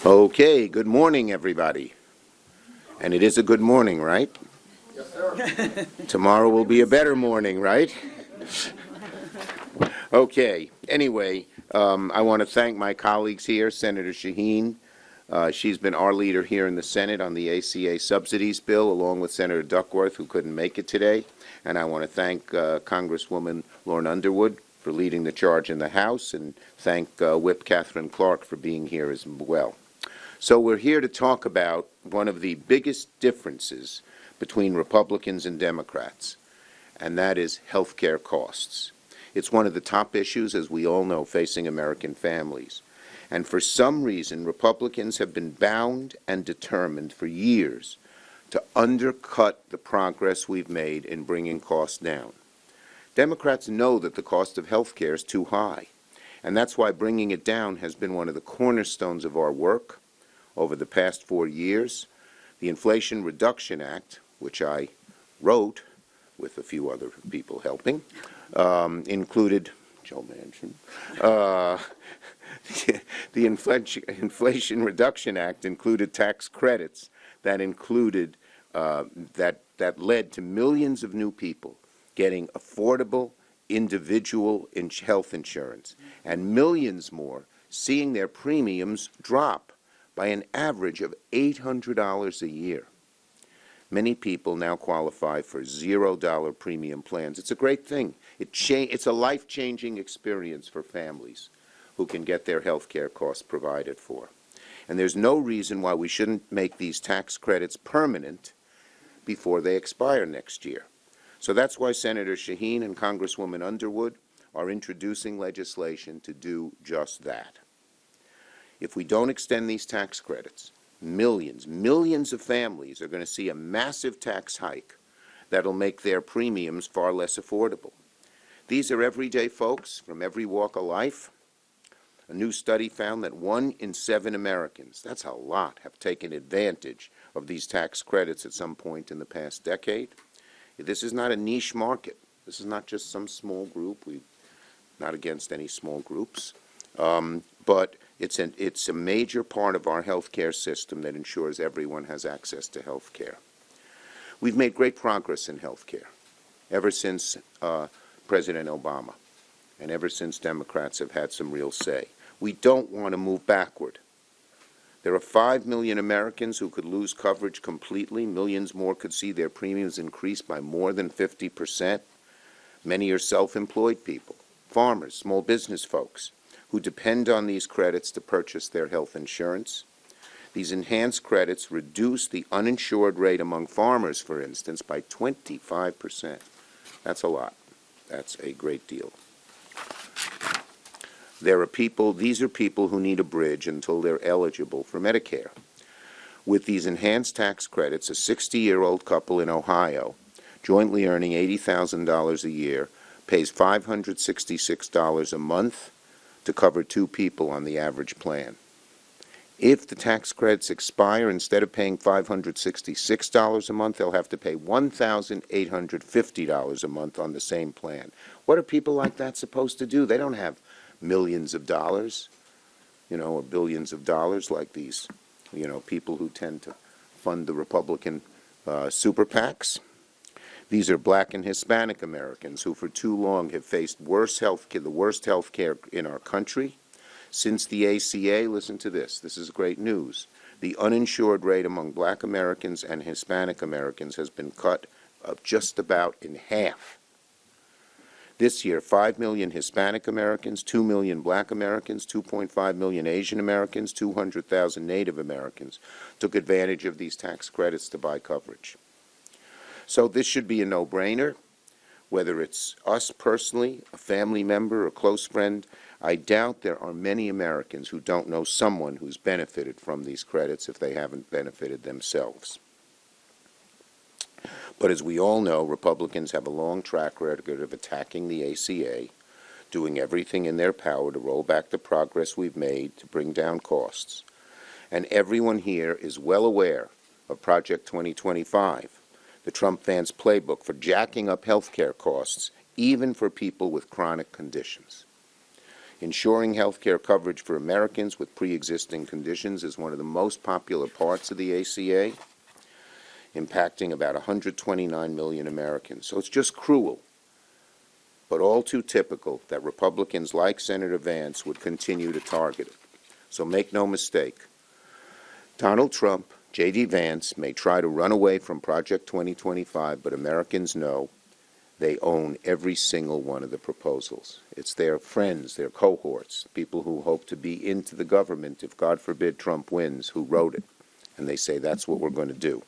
Okay, good morning, everybody. And it is a good morning, right? Yes, sir. Tomorrow will be a better morning, right? Okay, anyway, I want to thank my colleagues here, Senator Shaheen. She's been our leader here in the Senate on the ACA Subsidies bill, along with Senator Duckworth, who couldn't make it today. And I want to thank Congresswoman Lauren Underwood for leading the charge in the House, and thank Whip Katherine Clark for being here as well. So we're here to talk about one of the biggest differences between Republicans and Democrats, and that is health care costs. It's one of the top issues, as we all know, facing American families. And for some reason, Republicans have been bound and determined for years to undercut the progress we've made in bringing costs down. Democrats know that the cost of health care is too high, and that's why bringing it down has been one of the cornerstones of our work over the past 4 years. The Inflation Reduction Act, which I wrote with a few other people helping, included Joe Manchin. The Inflation Reduction Act included tax credits that included that led to millions of new people getting affordable individual health insurance, and millions more seeing their premiums drop by an average of $800 a year. Many people now qualify for $0 premium plans. It's a great thing. It's a life-changing experience for families who can get their health care costs provided for. And there's no reason why we shouldn't make these tax credits permanent before they expire next year. So that's why Senator Shaheen and Congresswoman Underwood are introducing legislation to do just that. If we don't extend these tax credits, millions of families are going to see a massive tax hike that'll make their premiums far less affordable. These are everyday folks from every walk of life. A new study found that 1 in 7 Americans, that's a lot, have taken advantage of these tax credits at some point in the past decade. This is not a niche market. This is not just some small group. We're not against any small groups. But it's a major part of our health care system that ensures everyone has access to health care. We've made great progress in health care ever since President Obama, and ever since Democrats have had some real say. We don't want to move backward. There are 5 million Americans who could lose coverage completely. Millions more could see their premiums increase by more than 50%. Many are self-employed people, farmers, small business folks, who depend on these credits to purchase their health insurance. These enhanced credits reduce the uninsured rate among farmers, for instance, by 25%. That's a lot. That's a great deal. These are people who need a bridge until they're eligible for Medicare. With these enhanced tax credits, a 60-year-old couple in Ohio, jointly earning $80,000 a year, pays $566 a month to cover 2 people on the average plan. If the tax credits expire, instead of paying $566 a month, they'll have to pay $1,850 a month on the same plan. What are people like that supposed to do? They don't have millions of dollars, or billions of dollars like these, people who tend to fund the Republican super PACs. These are Black and Hispanic Americans who for too long have faced the worst health care in our country. Since the ACA, listen to this is great news, the uninsured rate among Black Americans and Hispanic Americans has been cut just about in half. This year, 5 million Hispanic Americans, 2 million Black Americans, 2.5 million Asian Americans, 200,000 Native Americans took advantage of these tax credits to buy coverage. So this should be a no-brainer. Whether it's us personally, a family member, a close friend, I doubt there are many Americans who don't know someone who's benefited from these credits if they haven't benefited themselves. But as we all know, Republicans have a long track record of attacking the ACA, doing everything in their power to roll back the progress we've made to bring down costs. And everyone here is well aware of Project 2025, the Trump fans' playbook for jacking up health care costs, even for people with chronic conditions. Ensuring health care coverage for Americans with pre-existing conditions is one of the most popular parts of the ACA, impacting about 129 million Americans. So it's just cruel, but all too typical, that Republicans like Senator Vance would continue to target it. So make no mistake, Donald Trump, J.D. Vance may try to run away from Project 2025, but Americans know they own every single one of the proposals. It's their friends, their cohorts, people who hope to be into the government if, God forbid, Trump wins, who wrote it. And they say that's what we're going to do.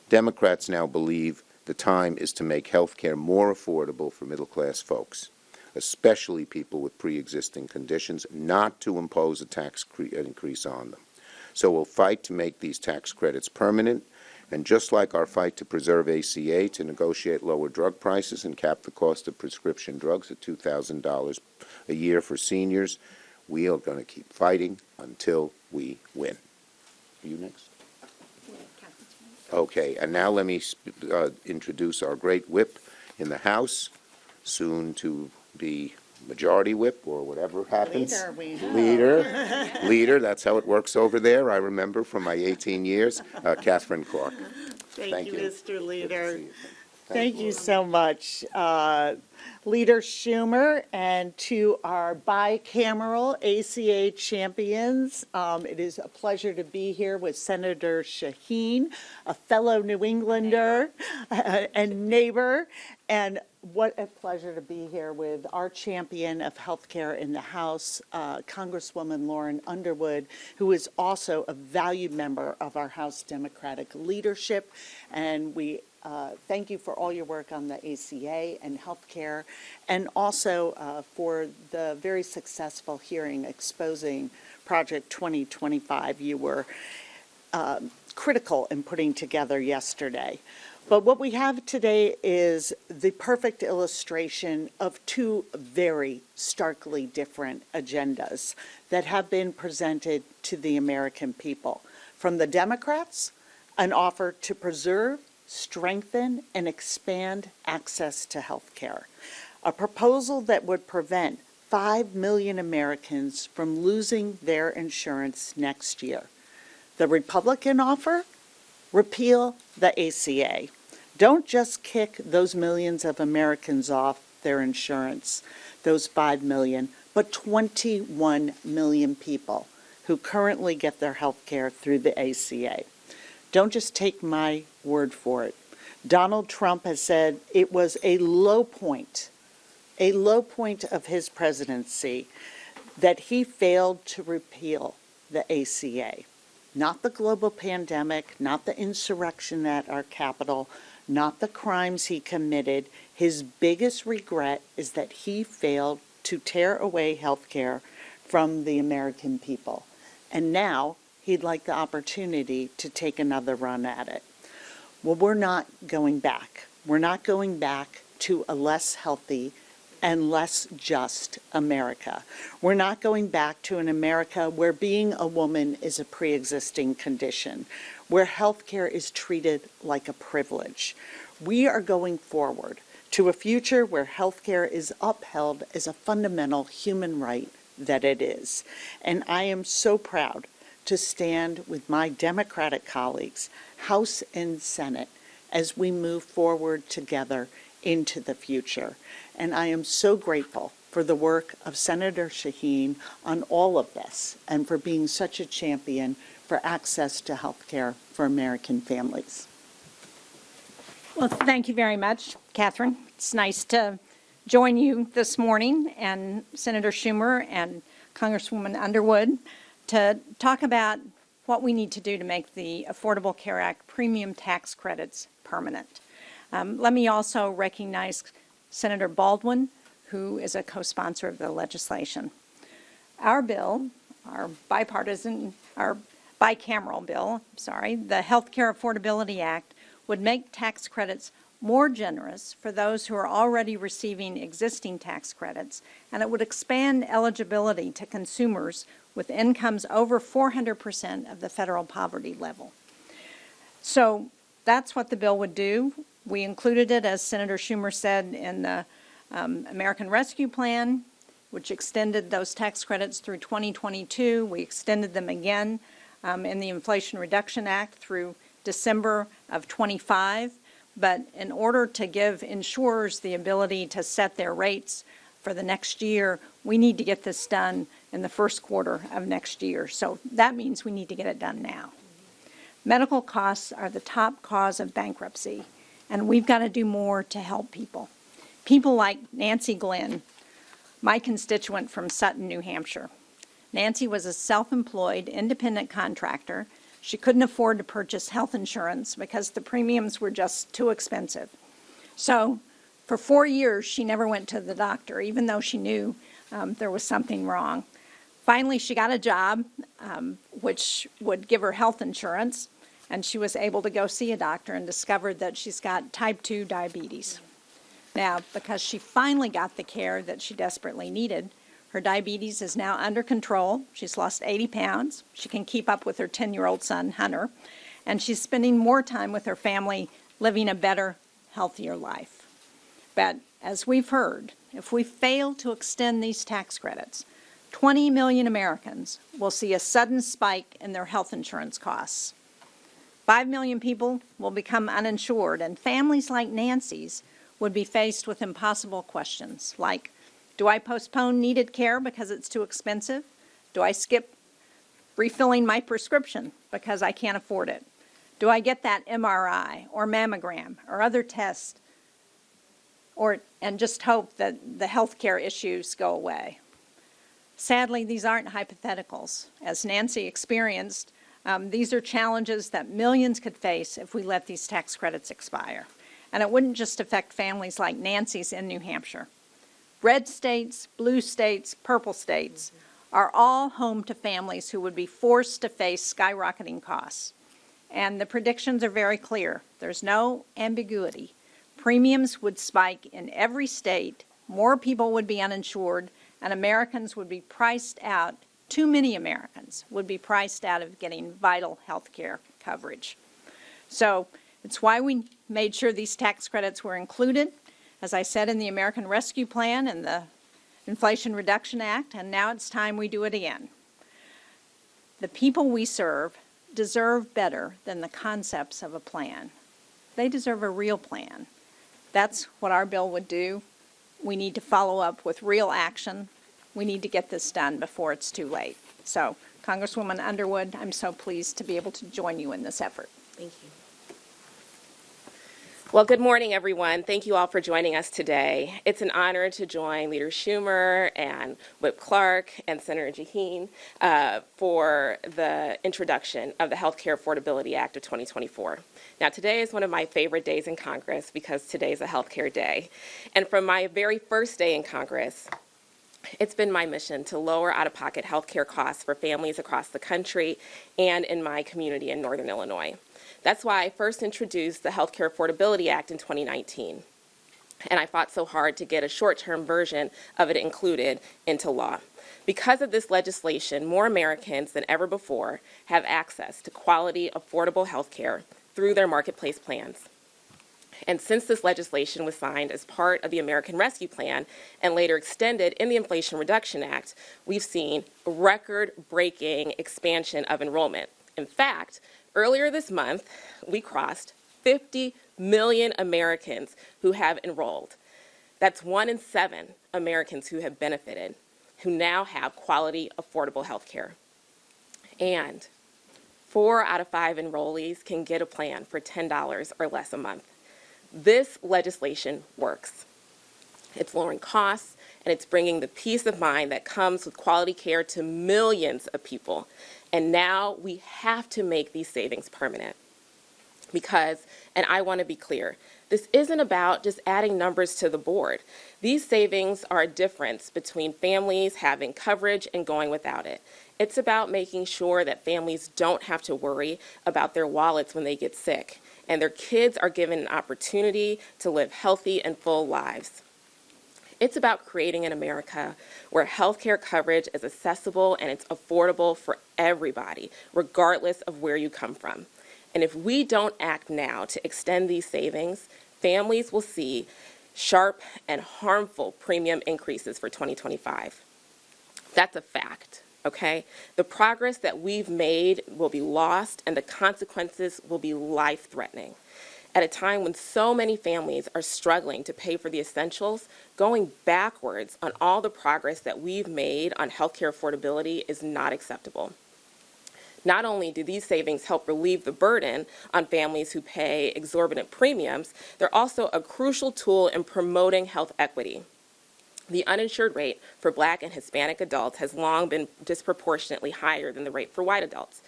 Democrats now believe the time is to make health care more affordable for middle-class folks, especially people with pre-existing conditions, not to impose a tax increase on them. So we'll fight to make these tax credits permanent, and just like our fight to preserve ACA, to negotiate lower drug prices and cap the cost of prescription drugs at $2,000 a year for seniors, we are going to keep fighting until we win. Are you next? Okay, and now let me introduce our great whip in the House, soon to be Majority Whip or whatever happens. Leader, that's how it works over there. I remember from my 18 years. Katherine Clark. Thank you, Mr. Leader. Thank You so much, Leader Schumer, and to our bicameral ACA champions. It is a pleasure to be here with Senator Shaheen, a fellow New Englander and neighbor, and what a pleasure to be here with our champion of healthcare in the House, Congresswoman Lauren Underwood, who is also a valued member of our House Democratic leadership. And we thank you for all your work on the ACA and healthcare, and also for the very successful hearing exposing Project 2025 you were critical in putting together yesterday. But what we have today is the perfect illustration of two very starkly different agendas that have been presented to the American people. From the Democrats, an offer to preserve, strengthen, and expand access to health care. A proposal that would prevent 5 million Americans from losing their insurance next year. The Republican offer? Repeal the ACA. Don't just kick those millions of Americans off their insurance, those 5 million, but 21 million people who currently get their health care through the ACA. Don't just take my word for it. Donald Trump has said it was a low point of his presidency that he failed to repeal the ACA. Not the global pandemic, not the insurrection at our Capitol, not the crimes he committed. His biggest regret is that he failed to tear away health care from the American people. And now he'd like the opportunity to take another run at it. Well, we're not going back. We're not going back to a less healthy and less just America. We're not going back to an America where being a woman is a pre-existing condition, where health care is treated like a privilege. We are going forward to a future where health care is upheld as a fundamental human right that it is. And I am so proud to stand with my Democratic colleagues, House and Senate, as we move forward together into the future. And I am so grateful for the work of Senator Shaheen on all of this and for being such a champion for access to health care for American families. Well, thank you very much, Katherine. It's nice to join you this morning and Senator Schumer and Congresswoman Underwood to talk about what we need to do to make the Affordable Care Act premium tax credits permanent. Let me also recognize Senator Baldwin, who is a co-sponsor of the legislation. Our bill, our bicameral bill, the Healthcare Affordability Act, would make tax credits more generous for those who are already receiving existing tax credits, and it would expand eligibility to consumers with incomes over 400% of the federal poverty level. So that's what the bill would do. We included it, as Senator Schumer said, in the American Rescue Plan. which extended those tax credits through 2022. We extended them again in the Inflation Reduction Act through December of 25. But in order to give insurers the ability to set their rates for the next year, we need to get this done in the first quarter of next year. So that means we need to get it done now. Medical costs are the top cause of bankruptcy, and we've got to do more to help people. People like Nancy Glenn, my constituent from Sutton, New Hampshire. Nancy was a self-employed, independent contractor. She couldn't afford to purchase health insurance because the premiums were just too expensive. So for 4 years, she never went to the doctor, even though she knew there was something wrong. Finally, she got a job which would give her health insurance, and she was able to go see a doctor and discovered that she's got type 2 diabetes. Now, because she finally got the care that she desperately needed, her diabetes is now under control. She's lost 80 pounds. She can keep up with her 10-year-old son, Hunter, and she's spending more time with her family, living a better, healthier life. But as we've heard, if we fail to extend these tax credits, 20 million Americans will see a sudden spike in their health insurance costs. 5 million people will become uninsured, and families like Nancy's would be faced with impossible questions like, do I postpone needed care because it's too expensive? Do I skip refilling my prescription because I can't afford it? Do I get that MRI or mammogram or other tests and just hope that the health care issues go away? Sadly, these aren't hypotheticals. As Nancy experienced, these are challenges that millions could face if we let these tax credits expire. And it wouldn't just affect families like Nancy's in New Hampshire. Red states, blue states, purple states are all home to families who would be forced to face skyrocketing costs. And the predictions are very clear. There's no ambiguity. Premiums would spike in every state, more people would be uninsured, and Americans would be priced out, too many Americans would be priced out of getting vital health care coverage. So it's why we made sure these tax credits were included, as I said, in the American Rescue Plan and the Inflation Reduction Act, and now it's time we do it again. The people we serve deserve better than the concepts of a plan. They deserve a real plan. That's what our bill would do. We need to follow up with real action. We need to get this done before it's too late. So, Congresswoman Underwood, I'm so pleased to be able to join you in this effort. Thank you. Well, good morning, everyone. Thank you all for joining us today. It's an honor to join Leader Schumer and Whip Clark and Senator Shaheen for the introduction of the Healthcare Affordability Act of 2024. Now, today is one of my favorite days in Congress because today is a healthcare day. And from my very first day in Congress, it's been my mission to lower out-of-pocket healthcare costs for families across the country and in my community in Northern Illinois. That's why I first introduced the Healthcare Affordability Act in 2019. And I fought so hard to get a short-term version of it included into law. Because of this legislation, more Americans than ever before have access to quality, affordable health care through their marketplace plans. And since this legislation was signed as part of the American Rescue Plan and later extended in the Inflation Reduction Act, we've seen a record-breaking expansion of enrollment. In fact, earlier this month, we crossed 50 million Americans who have enrolled. That's 1 in 7 Americans who have benefited, who now have quality, affordable health care. And 4 out of 5 enrollees can get a plan for $10 or less a month. This legislation works. It's lowering costs, and it's bringing the peace of mind that comes with quality care to millions of people. And now we have to make these savings permanent. Because, and I want to be clear, this isn't about just adding numbers to the board. These savings are a difference between families having coverage and going without it. It's about making sure that families don't have to worry about their wallets when they get sick, and their kids are given an opportunity to live healthy and full lives. It's about creating an America where healthcare coverage is accessible and it's affordable for everybody, regardless of where you come from. And if we don't act now to extend these savings, families will see sharp and harmful premium increases for 2025. That's a fact, okay? The progress that we've made will be lost, and the consequences will be life-threatening. At a time when so many families are struggling to pay for the essentials, going backwards on all the progress that we've made on healthcare affordability is not acceptable. Not only do these savings help relieve the burden on families who pay exorbitant premiums, they're also a crucial tool in promoting health equity. The uninsured rate for Black and Hispanic adults has long been disproportionately higher than the rate for white adults.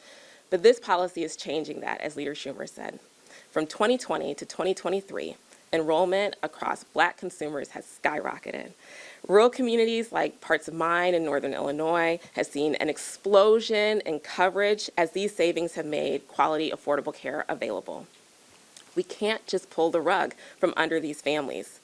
But this policy is changing that, as Leader Schumer said. From 2020 to 2023, enrollment across Black consumers has skyrocketed. Rural communities like parts of mine in northern Illinois have seen an explosion in coverage as these savings have made quality, affordable care available. We can't just pull the rug from under these families.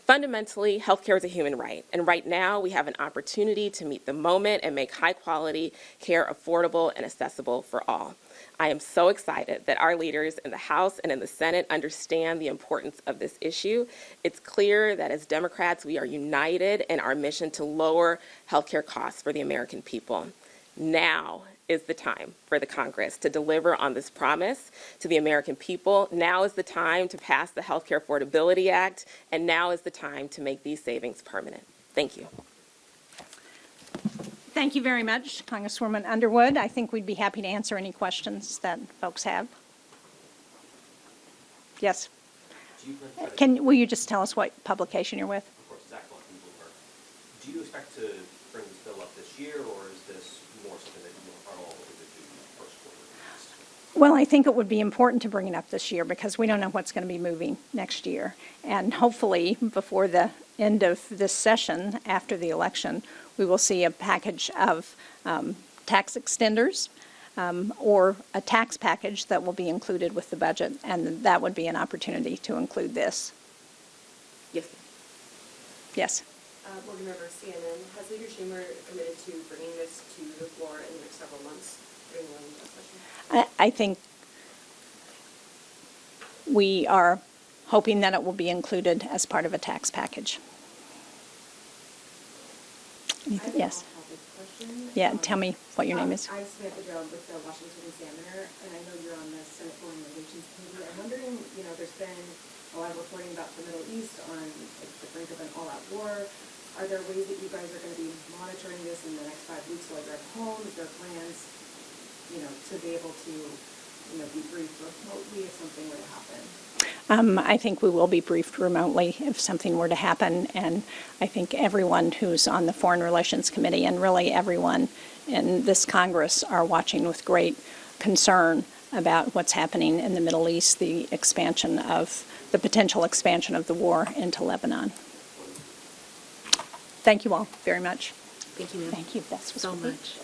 Fundamentally, healthcare is a human right, and right now we have an opportunity to meet the moment and make high-quality care affordable and accessible for all. I am so excited that our leaders in the House and in the Senate understand the importance of this issue. It's clear that as Democrats, we are united in our mission to lower healthcare costs for the American people. Now is the time for the Congress to deliver on this promise to the American people. Now is the time to pass the Healthcare Affordability Act, and now is the time to make these savings permanent. Thank you. Thank you very much, Congresswoman Underwood. I think we'd be happy to answer any questions that folks have. Yes. Will you just tell us what publication you're with? Of course, Zach Buckley, Bloomberg. Do you expect to bring this bill up this year, or is this more something that you are all going to do first quarter? Well, I think it would be important to bring it up this year because we don't know what's going to be moving next year. And hopefully, before the end of this session, after the election, we will see a package of tax extenders or a tax package that will be included with the budget, and that would be an opportunity to include this. Yes. Yes. Board Member CNN, has Leader Schumer committed to bringing this to the floor in the next several months during the session? I think we are hoping that it will be included as part of a tax package. Yes. Yeah, tell me what your name is. I'm Samantha Jones with the Washington Examiner, and I know you're on the Senate Foreign Relations Committee. I'm wondering, there's been a lot of reporting about the Middle East on the brink of an all-out war. Are there ways that you guys are going to be monitoring this in the next 5 weeks while you're at home? Is there plans, to be able to, be briefed remotely if something were to happen? I think we will be briefed remotely if something were to happen, and I think everyone who's on the Foreign Relations Committee and really everyone in this Congress are watching with great concern about what's happening in the Middle East, the potential expansion of the war into Lebanon. Thank you all very much. Thank you, ma'am. Thank you. That's so much.